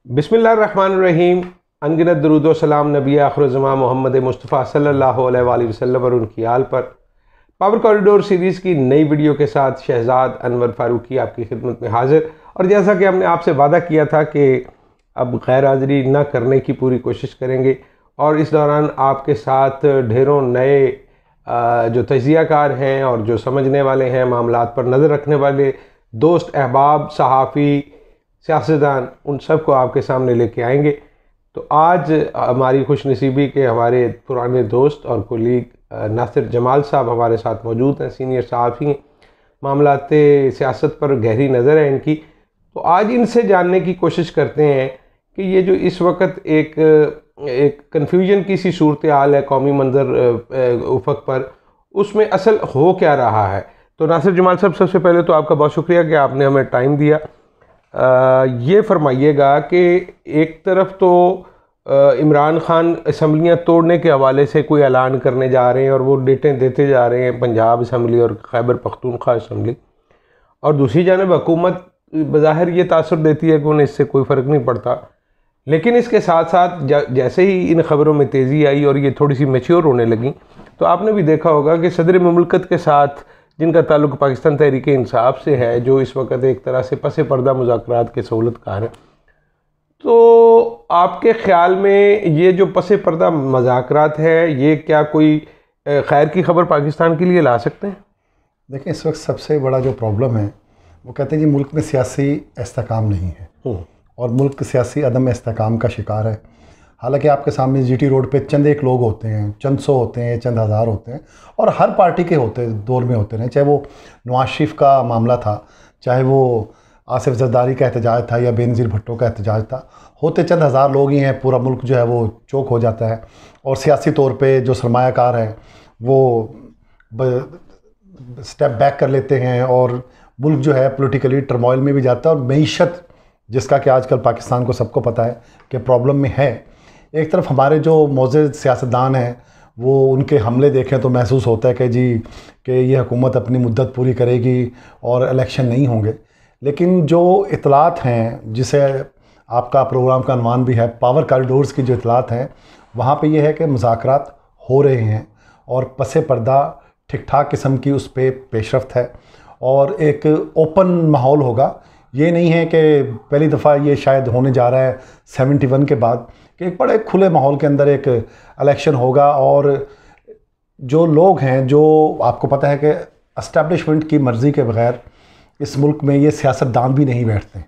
बिस्मिल्लाहिर्रहमानिर्रहीम। अनगिनत दरूद व सलाम नबी आखिर-उज़्ज़मा मोहम्मद मुस्तफ़ा सल्लल्लाहु अलैहि वसल्लम और उनकी आल पर। पावर कॉरिडोर सीरीज़ की नई वीडियो के साथ शहजाद अनवर फ़ारूकी आपकी खिदमत में हाज़िर। और जैसा कि हमने आपसे वादा किया था कि अब गैर हाज़िरी न करने की पूरी कोशिश करेंगे और इस दौरान आपके साथ ढेरों नए जो तज्ज़ियाकार हैं और जो समझने वाले हैं, मामलात पर नज़र रखने वाले दोस्त, अहबाब, सहाफ़ी, सियासतदान, उन सब को आपके सामने लेके आएंगे। तो आज हमारी खुशनसीबी के हमारे पुराने दोस्त और कोलीग नासिर जमाल साहब हमारे साथ मौजूद हैं। सीनियर सहाफ़ी, मामलात सियासत पर गहरी नज़र है इनकी। तो आज इनसे जानने की कोशिश करते हैं कि ये जो इस वक्त एक कन्फ्यूजन की सी सूरत हाल है कौमी मंजर उफक पर, उसमें असल हो क्या रहा है। तो नासिर जमाल साहब, सबसे पहले तो आपका बहुत शुक्रिया कि आपने हमें टाइम दिया। ये फरमाइएगा कि एक तरफ तो इमरान खान असम्बलियाँ तोड़ने के हवाले से कोई ऐलान करने जा रहे हैं और वो डेटें देते जा रहे हैं, पंजाब असम्बली और खैबर पख्तूनख्वा असम्बली, और दूसरी जानब हुकूमत बज़ाहिर ये तासुर देती है कि उन्हें इससे कोई फ़र्क नहीं पड़ता। लेकिन इसके साथ साथ जैसे ही इन ख़बरों में तेज़ी आई और ये थोड़ी सी मैच्योर होने लगी, तो आपने भी देखा होगा कि सदर मुमलकत के साथ जिनका ताल्लुक़ पाकिस्तान तहरीक इंसाफ से है, जो इस वक्त एक तरह से पसे पर्दा मुज़ाकरात के सहूलतकार हैं, तो आपके ख़्याल में ये जो पसे पर्दा मुज़ाकरात है, ये क्या कोई खैर की खबर पाकिस्तान के लिए ला सकते हैं? देखिए, इस वक्त सबसे बड़ा जो प्रॉब्लम है वो कहते हैं कि मुल्क में सियासी इस्तेकाम नहीं है और मुल्क सियासी अदम इस्तेकाम का शिकार है। हालांकि आपके सामने जीटी रोड पे चंद एक लोग होते हैं, चंद सौ होते हैं, चंद हज़ार होते हैं, और हर पार्टी के दौर में होते हैं। चाहे वो नवाज शरीफ का मामला था, चाहे वो आसिफ जरदारी का एहतजाज था या बेनज़ीर भुट्टो का एहतजाज था, होते चंद हज़ार लोग ही हैं, पूरा मुल्क जो है वो चौक हो जाता है। और सियासी तौर पे जो सरमायाकार हैं वो स्टेप बैक कर लेते हैं और मुल्क जो है पॉलिटिकली टर्मोइल में भी जाता है। और मईशत, जिसका कि आजकल पाकिस्तान को सबको पता है कि प्रॉब्लम में है। एक तरफ हमारे जो मौजूद सियासतदान हैं वो उनके हमले देखें तो महसूस होता है कि जी कि ये हुकूमत अपनी मुद्दत पूरी करेगी और इलेक्शन नहीं होंगे। लेकिन जो इतलात हैं, जिसे आपका प्रोग्राम का अनवान भी है, पावर कॉरिडोर्स की जो इतलात हैं, वहाँ पे ये है कि मुज़ाकरात हो रहे हैं और पसे पर्दा ठीक ठाक किस्म की उस पर पेशरफ्त है और एक ओपन माहौल होगा। ये नहीं है कि पहली दफ़ा ये शायद होने जा रहा है 71 के बाद कि एक बड़े खुले माहौल के अंदर एक इलेक्शन होगा। और जो लोग हैं, जो आपको पता है कि एस्टैब्लिशमेंट की मर्ज़ी के बगैर इस मुल्क में ये सियासतदान भी नहीं बैठते।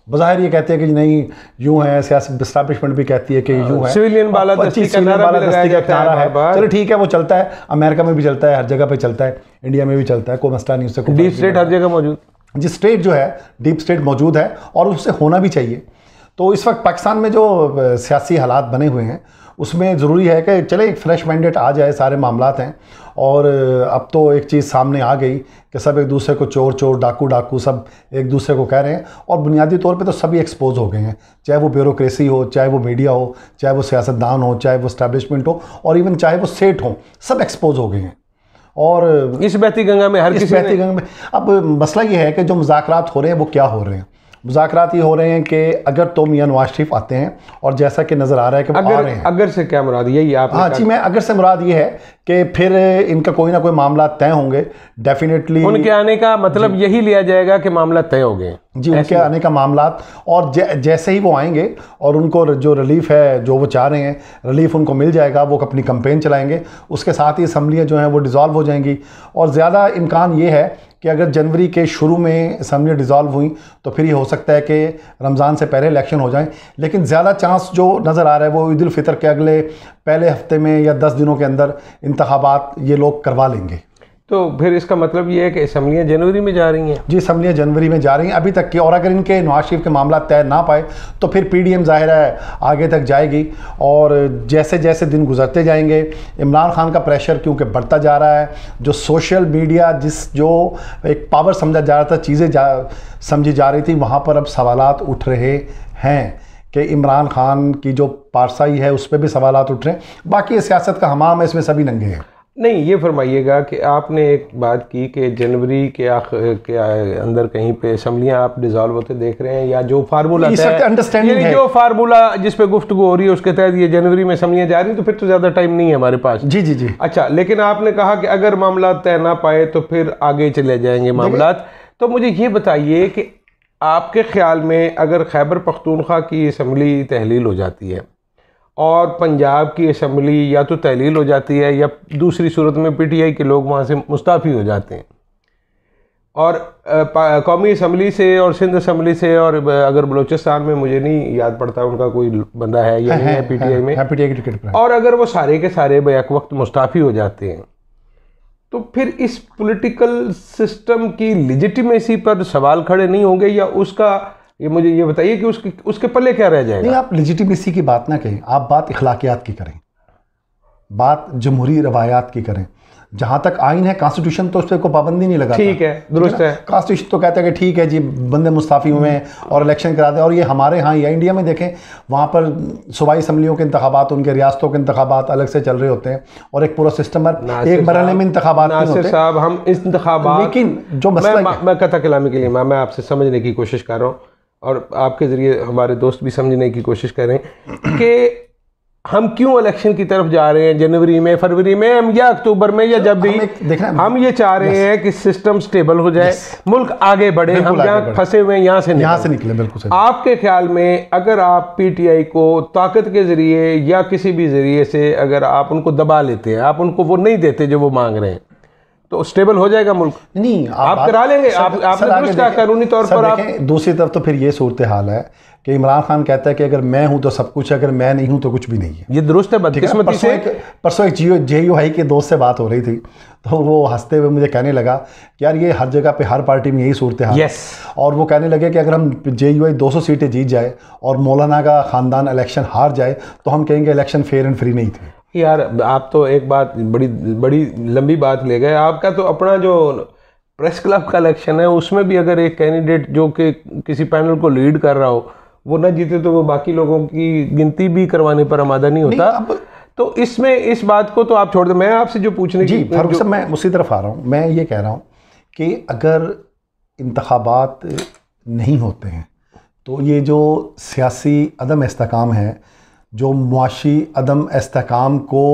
बज़ाहिर ये कहते हैं कि नहीं यूँ है, सियासत एस्टैब्लिशमेंट भी कहती है कि यूँ है, सिविलियन बालादस्ती का नारा है। चलो ठीक है, वो चलता है, अमेरिका में भी चलता है, हर जगह पे चलता है, इंडिया में भी चलता है, कोई मसला नहीं, उससे डीप स्टेट हर जगह मौजूद, जिस स्टेट जो है डीप स्टेट मौजूद है और उससे होना भी चाहिए। तो इस वक्त पाकिस्तान में जो सियासी हालात बने हुए हैं उसमें ज़रूरी है कि चले एक फ्रेश माइंडेड आ जाए, सारे मामलात हैं। और अब तो एक चीज़ सामने आ गई कि सब एक दूसरे को चोर चोर, डाकू डाकू, सब एक दूसरे को कह रहे हैं और बुनियादी तौर पे तो सभी एक्सपोज हो गए हैं, चाहे वो ब्यूरोक्रेसी हो, चाहे वो मीडिया हो, चाहे वो सियासतदान हो, चाहे वो इस्टेब्लिशमेंट हो, और इवन चाहे वो सेठ हो, सब एक्सपोज हो गए हैं। और इस बहती गंगा में बहती गंगा में अब मसला ये है कि जो मुज़ाकरात हो रहे हैं वो क्या हो रहे हैं। मुज़ाकरात ये हो रहे हैं कि अगर तो मियां नवाज शरीफ आते हैं, और जैसा कि नज़र आ रहा है कि अगर, आ रहे हैं। अगर से क्या मुराद, यही आप? हाँ जी, मैं अगर से मुराद ये है कि फिर इनका कोई ना कोई मामला तय होंगे डेफिनेटली। उनके आने का मतलब यही लिया जाएगा कि मामला तय हो गए जी, उनके आने का मामलात। और जैसे ही वो आएंगे और उनको जो रिलीफ है, जो वो चाह रहे हैं, रिलीफ उनको मिल जाएगा, वो अपनी कैंपेन चलाएंगे। उसके साथ ही असम्बलियाँ जो हैं वो डिज़ोल्व हो जाएंगी। और ज़्यादा इम्कान ये है कि अगर जनवरी के शुरू में असम्बली डिज़ोल्व हुई तो फिर ये हो सकता है कि रमज़ान से पहले इलेक्शन हो जाए। लेकिन ज़्यादा चांस जो नज़र आ रहा है वो ईद उल फितर के अगले पहले हफ्ते में या 10 दिनों के अंदर इंतखाबात ये लोग करवा लेंगे। तो फिर इसका मतलब ये है कि असम्बलियाँ जनवरी में जा रही हैं? जी, असम्बलियाँ जनवरी में जा रही हैं अभी तक की। और अगर इनके नवाज शरीफ के मामला तय ना पाए तो फिर PDM ज़ाहिर है आगे तक जाएगी। और जैसे जैसे दिन गुजरते जाएंगे, इमरान खान का प्रेशर क्योंकि बढ़ता जा रहा है, जो सोशल मीडिया जो एक पावर समझा जा रहा था, चीज़ें समझी जा रही थी, वहाँ पर अब सवालात उठ रहे हैं कि इमरान खान की जो पारसाई है उस पर भी सवालात उठ रहे हैं। बाकी सियासत का हमाम है, इसमें सभी नंगे हैं। नहीं, ये फरमाइएगा कि आपने एक बात की कि जनवरी के अंदर कहीं पे असम्बलियाँ आप डिज़ोल्व होते देख रहे हैं, या जो फार्मूला अंडरस्टैंडिंग जो फार्मूला जिस पे गुफ्तगू हो रही है उसके तहत ये जनवरी में असम्बलियाँ जा रही हैं, तो फिर तो ज़्यादा टाइम नहीं है हमारे पास। जी जी जी। अच्छा, लेकिन आपने कहा कि अगर मामला तय ना पाए तो फिर आगे चले जाएंगे मामला। तो मुझे ये बताइए कि आपके ख्याल में अगर खैबर पख्तूनख्वा की असम्बली तहलील हो जाती है और पंजाब की असम्बली या तो तहलील हो जाती है या दूसरी सूरत में पीटीआई के लोग वहाँ से मुस्ताफ़ी हो जाते हैं, और कौमी असम्बली से और सिंध असम्बली से, और अगर बलूचिस्तान में मुझे नहीं याद पड़ता उनका कोई बंदा है या नहीं है पीटीआई में, पीटीआई की टिकट पर, और अगर वो सारे के सारे बैक वक्त मुस्ताफ़ी हो जाते हैं, तो फिर इस पॉलिटिकल सिस्टम की लेजिटिमेसी पर सवाल खड़े नहीं होंगे, या उसका ये मुझे ये बताइए कि उसके पल्ले क्या रह जाएगा? नहीं, आप लेजिटिमेसी की बात ना करें, आप बात इखलाकियात की करें, बात जमहूरी रवायात की करें। जहाँ तक आइन है, कॉन्स्टिट्यूशन तो उस पर कोई पाबंदी नहीं लगा। ठीक है, दुरुस्त है। कॉन्स्टिट्यूशन तो कहता है कि ठीक है जी, बंदे मुस्ताफ़ी हुए हैं और इलेक्शन करा दें। और ये हमारे यहाँ या इंडिया में देखें, वहाँ पर सूबाई असम्बलियों के इंतखाबात, उनके रियासतों के इंतखाबात अलग से चल रहे होते हैं, और एक पूरा सिस्टम है, एक मरहले में इंतखाबात नहीं होते। साहब, हम इस इंतखाबात, लेकिन जो मसला, मैं कथा कलामी के लिए मैं आपसे समझने की कोशिश कर रहा हूँ, और आपके ज़रिए हमारे दोस्त भी समझने की कोशिश कर रहे हैं कि हम क्यों इलेक्शन की तरफ जा रहे हैं, जनवरी में, फरवरी में, या अक्टूबर में, या जब भी हम ये चाह रहे हैं कि सिस्टम स्टेबल हो जाए, मुल्क आगे बढ़े, हम जहाँ फंसे हुए हैं यहाँ से निकले। बिल्कुल। आपके ख्याल में अगर आप पीटीआई को ताकत के ज़रिए या किसी भी ज़रिए से अगर आप उनको दबा लेते हैं, आप उनको वो नहीं देते जो वो मांग रहे हैं, तो स्टेबल हो जाएगा मुल्क? नहीं, आप करा लेंगे। आपने दुरुस्त कहा, कानूनी तौर पर आप। दूसरी तरफ तो फिर ये सूरत हाल है कि इमरान खान कहता है कि अगर मैं हूं तो सब कुछ है, अगर मैं नहीं हूं तो कुछ भी नहीं है। ये दुरुस्त है, बदकिस्मती से। परसों एक JUI के दोस्त से बात हो रही थी, तो वो हंसते हुए मुझे कहने लगा कि यार ये हर जगह पे, हर पार्टी में यही सूरत हाल है। और वो कहने लगे कि अगर हम JUI 200 सीटें जीत जाए और मौलाना का ख़ानदान इलेक्शन हार जाए तो हम कहेंगे इलेक्शन फेयर एंड फ्री नहीं थे। यार, आप तो एक बात बड़ी लंबी बात ले गए। आपका तो अपना जो प्रेस क्लब का इलेक्शन है, उसमें भी अगर एक कैंडिडेट जो कि किसी पैनल को लीड कर रहा हो वो ना जीते, तो वो बाकी लोगों की गिनती भी करवाने पर आमादा नहीं होता। तो इसमें इस बात को तो आप छोड़ दें। मैं आपसे जो पूछने की फारूक साहब, मैं उसी तरफ आ रहा हूँ। मैं ये कह रहा हूँ कि अगर इंतखाबात नहीं होते हैं तो ये जो सियासी अदम इस्तेकाम है, जो मुआशी अदम इस्तेकाम को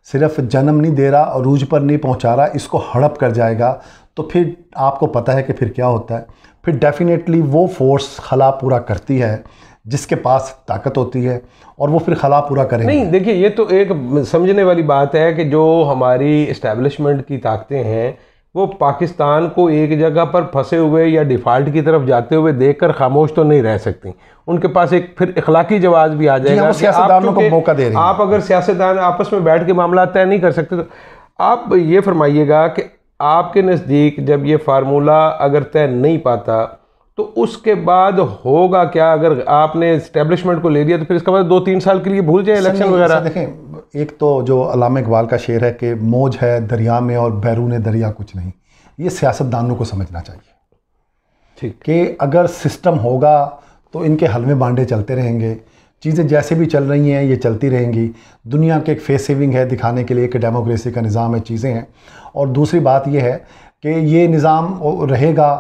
सिर्फ जन्म नहीं दे रहा, अरूज पर नहीं पहुंचा रहा, इसको हड़प कर जाएगा, तो फिर आपको पता है कि फिर क्या होता है। फिर डेफिनेटली वो फोर्स खला पूरा करती है जिसके पास ताकत होती है, और वो फिर खला पूरा करेंगे। नहीं, देखिए, ये तो एक समझने वाली बात है कि जो हमारी इस्टेब्लिशमेंट की ताकतें हैं वो पाकिस्तान को एक जगह पर फंसे हुए या डिफ़ाल्ट की तरफ जाते हुए देखकर खामोश तो नहीं रह सकती। उनके पास एक फिर इखलाकी जवाब भी आ जाएगा। सियासतदानों को मौका दे रहे हैं। आप अगर सियासतदान आपस में बैठ के मामला तय नहीं कर सकते, तो आप ये फरमाइएगा कि आपके नज़दीक जब ये फार्मूला अगर तय नहीं पाता तो उसके बाद होगा क्या? अगर आपने इस्टेब्लिशमेंट को ले लिया तो फिर इसके बाद 2-3 साल के लिए भूल जाए इलेक्शन वगैरह। देखें, एक तो जो अल्लामा इकबाल का शेर है कि मौज है दरिया में और बैरून दरिया कुछ नहीं, ये सियासतदानों को समझना चाहिए। ठीक, कि अगर सिस्टम होगा तो इनके हलवे बांडे चलते रहेंगे, चीज़ें जैसे भी चल रही हैं ये चलती रहेंगी। दुनिया के एक फेस सेविंग है दिखाने के लिए कि डेमोक्रेसी का निज़ाम है, चीज़ें हैं। और दूसरी बात ये है कि ये निज़ाम रहेगा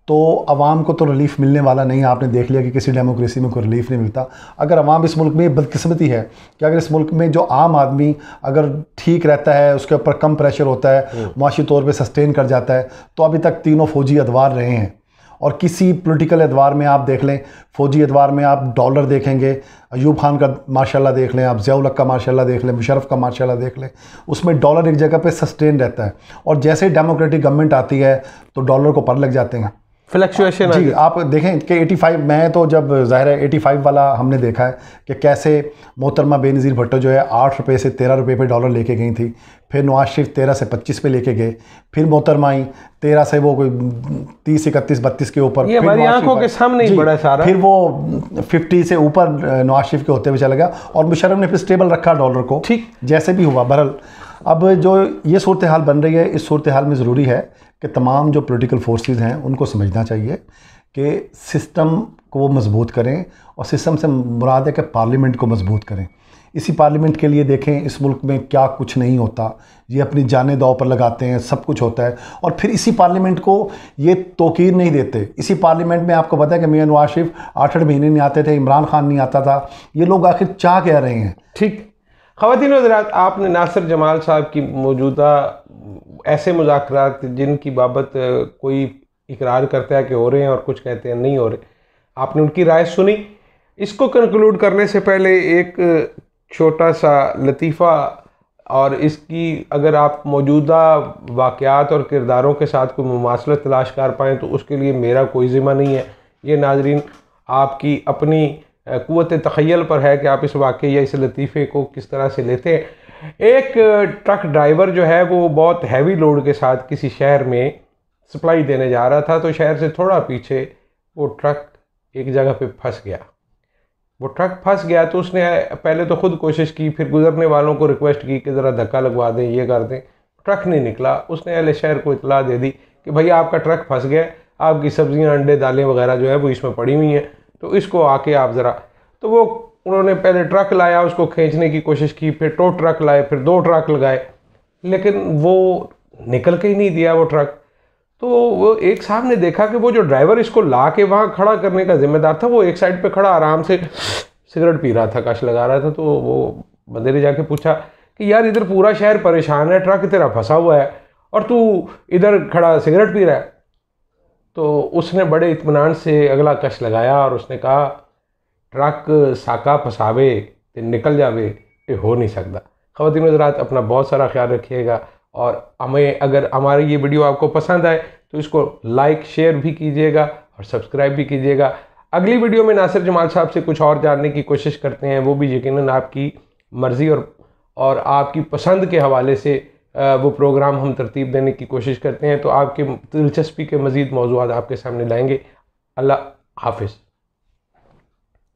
तो अवाम को तो रिलीफ मिलने वाला नहीं है। आपने देख लिया कि किसी डेमोक्रेसी में कोई रिलीफ नहीं मिलता। अगर अवाम, इस मुल्क में बदकिस्मती है कि अगर इस मुल्क में जो आम आदमी अगर ठीक रहता है, उसके ऊपर कम प्रेशर होता है, मुआशी तौर पे सस्टेन कर जाता है, तो अभी तक तीनों फ़ौजी अदवार रहे हैं। और किसी पॉलिटिकल एतबार में आप देख लें, फ़ौजी एतबार में आप डॉलर देखेंगे, अयूब खान का माशाल्लाह देख लें, आप ज़िया उल हक का माशाल्लाह देख लें, मुशर्रफ का माशाल्लाह देख लें, उसमें डॉलर एक जगह पे सस्टेन रहता है। और जैसे डेमोक्रेटिक गवर्नमेंट आती है तो डॉलर को पर लग जाते हैं, फ्लक्चुएशन। जी, आप देखें कि 85, मैं तो जब ज़ाहिर है 85 वाला हमने देखा है कि कैसे मोहतरमा बेनज़ीर भुट्टो जो है 8 रुपये से 13 रुपये पे डॉलर लेके गई थी, फिर नवाज शरीफ 13 से 25 पे लेके गए, फिर मोहतरमा आई 13 से वो कोई 30, 31, 32 के ऊपर, ये हमारी आंखों के सामने ही बड़ा सारा, फिर वो 50 से ऊपर नवाज शरीफ के होते हुए चला गया, और मुशर्रफ ने फिर स्टेबल रखा डॉलर को, ठीक जैसे भी हुआ। बहरहाल अब जो ये सूरत हाल बन रही है, इस सूरत हाल में ज़रूरी है कि तमाम जो पॉलिटिकल फोर्सेस हैं उनको समझना चाहिए कि सिस्टम को वो मजबूत करें, और सिस्टम से मुराद है कि पार्लियामेंट को मजबूत करें। इसी पार्लियामेंट के लिए देखें इस मुल्क में क्या कुछ नहीं होता, ये अपनी जानें दांव पर लगाते हैं, सब कुछ होता है, और फिर इसी पार्लियामेंट को ये तौकीर नहीं देते। इसी पार्लियामेंट में आपको पता है कि मियां नवाज शरीफ 8-8 महीने नहीं आते थे, इमरान खान नहीं आता था। ये लोग आखिर चाह क्या रहे हैं? ठीक। ख़वातीन व हज़रात, आपने नासिर जमाल साहब की मौजूदा ऐसे मुज़ाकरात जिनकी बाबत कोई इकरार करता है कि हो रहे हैं और कुछ कहते हैं नहीं हो रहे, आपने उनकी राय सुनी। इसको कंक्लूड करने से पहले एक छोटा सा लतीफ़ा, और इसकी अगर आप मौजूदा वाक़यात और किरदारों के साथ कोई मुमासलत तलाश कर पाएँ तो उसके लिए मेरा कोई ज़िम्मा नहीं है। ये नाज़रीन आपकी अपनी क़ुव्वत तख़य्युल पर है कि आप इस वाक़े या इस लतीफ़े को किस तरह से लेते हैं। एक ट्रक ड्राइवर जो है वो बहुत हैवी लोड के साथ किसी शहर में सप्लाई देने जा रहा था, तो शहर से थोड़ा पीछे वो ट्रक एक जगह पे फंस गया। वो ट्रक फंस गया तो उसने पहले तो ख़ुद कोशिश की, फिर गुज़रने वालों को रिक्वेस्ट की कि ज़रा धक्का लगवा दें, ये कर दें। ट्रक नहीं निकला। उसने अहले शहर को इतला दे दी कि भैया आपका ट्रक फंस गया, आपकी सब्ज़ियाँ, अंडे, दालें वगैरह जो है वो इसमें पड़ी हुई हैं, तो इसको आके आप ज़रा। तो वो उन्होंने पहले ट्रक लाया, उसको खींचने की कोशिश की, फिर 2 ट्रक लाए, फिर 2 ट्रक लगाए, लेकिन वो निकल के ही नहीं दिया वो ट्रक। तो वो एक साहब ने देखा कि वो जो ड्राइवर इसको ला के वहाँ खड़ा करने का जिम्मेदार था, वो एक साइड पे खड़ा आराम से सिगरेट पी रहा था, कश लगा रहा था। तो वो बंदे ने जाके पूछा कि यार इधर पूरा शहर परेशान है, ट्रक तेरा फंसा हुआ है और तू इधर खड़ा सिगरेट पी रहा है। तो उसने बड़े इत्मीनान से अगला कश लगाया और उसने कहा ट्रक साका फसावे ते निकल जावे, ये हो नहीं सकता। ख़वातीन व हज़रात, अपना बहुत सारा ख्याल रखिएगा, और हमें अगर हमारी ये वीडियो आपको पसंद आए तो इसको लाइक शेयर भी कीजिएगा और सब्सक्राइब भी कीजिएगा। अगली वीडियो में नासिर जमाल साहब से कुछ और जानने की कोशिश करते हैं, वो भी यकीनन आपकी मर्ज़ी और आपकी पसंद के हवाले से वो प्रोग्राम हम तरतीब देने की कोशिश करते हैं। तो आपके दिलचस्पी के मज़ीद मौज़ूआत आपके सामने लाएंगे। अल्लाह हाफ़िज़।